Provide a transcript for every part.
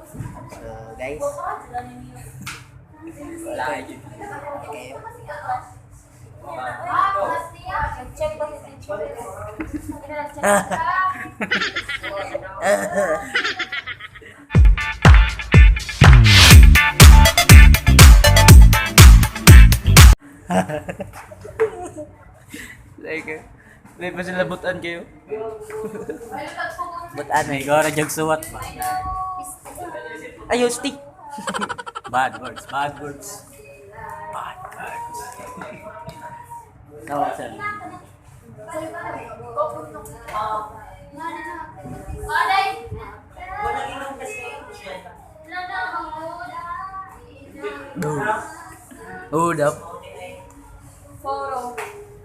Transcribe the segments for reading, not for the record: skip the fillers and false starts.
So guys, Wala kayo. kayo. Check ba si teacher? Like pa sila butan kayo. But ano, Ikaw na jag suwat. ayaw stick. Bad words, bad words. Bad words. Tawa sir. Hold up. Photo.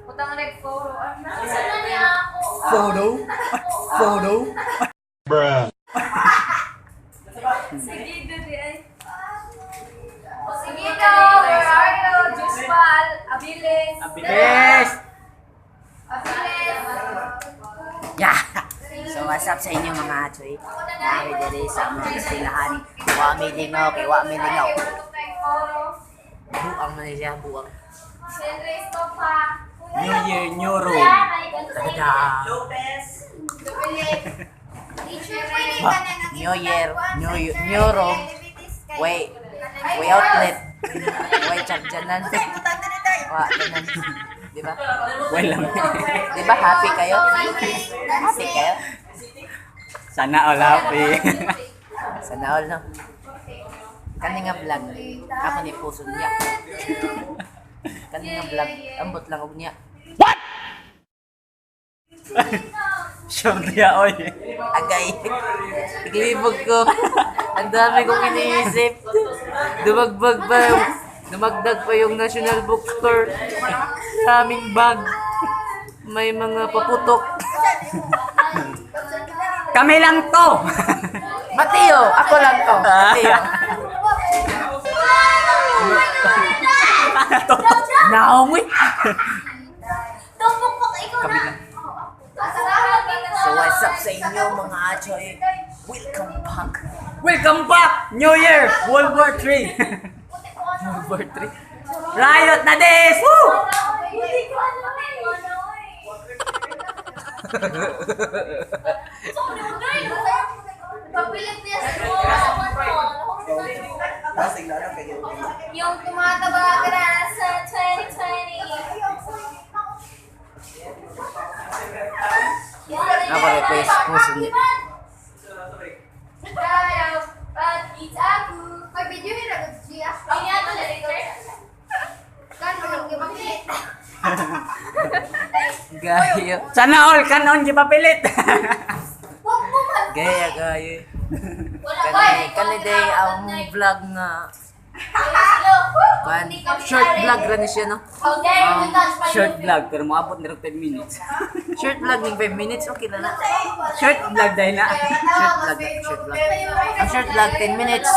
Utang reg photo. Saan na niya ako? Photo. Photo. Sige, Dede ay. O sige daw, where are you? Juspal, Abiles. Abilis! Abiles. Yeah. So what's up sa inyo mga achoy? Nami diri sa mga silahan. Wa mi lingaw kay wa mi lingaw. Buang man siya, buang. Siyempre, Stopa. New Year, New Room. Tada. New Year, new room. Way outlet. Way chagjanan. Wa tanan. Di ba? Well, Di ba happy kayo? Happy kayo? sana all happy. Sana all no. Kani nga vlog. Ako ni puso niya. Kani nga vlog. Ambot lang og niya. Sure niya, oy. Agay. Iglibog ko. Ang dami kong iniisip. Dumagdag pa yung National Bookstore. Maraming bag. May mga paputok. Kami lang to. Mateo! Ako lang to. Mateo. Naomi. Kami lang. So what's up sa inyo mga achoy? Welcome back. Welcome back! New Year! World War 3! World War 3. Riot na this! Woo! Papilit niya sa yung tumataba ka na sa 2020. Ako rin po yung puso niya. Mag-video na siya. Hindi na ito later. Gayo. Sana all kanon di papilit! Gaya gayo. Wala Kani day ang vlog na short vlog rin siya no? Short vlog pero maabot na rin 10 minutes. Short vlog ng 5 minutes okay na na. Short vlog dahil na. Short vlog. Ang short vlog 10 minutes,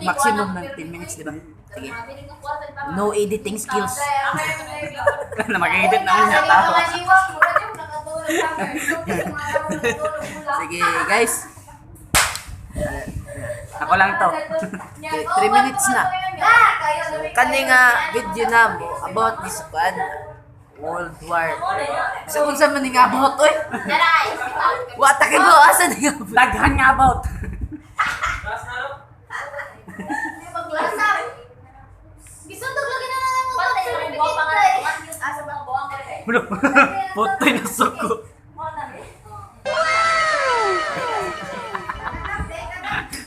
maximum ng 10 minutes, di ba? Sige. No editing skills. Na mag-edit na ako sa tao. Sige, guys. Ako lang to. Okay, 3 minutes na. Kani nga video na mo about this World War. So unsa man nga about oy? Wa ta kay go asa nga about? Daghan nga about. Bro, putoy na suko.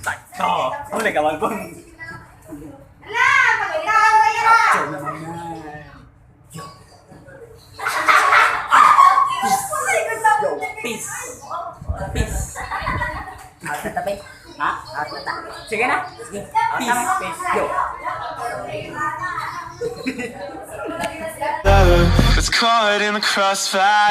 Takto. Uli ka malbon. Peace. Peace. Out na tabi. Ha? Out na ta. Sige na. Sige. Peace. Peace. Yo. That's caught in the crossfire.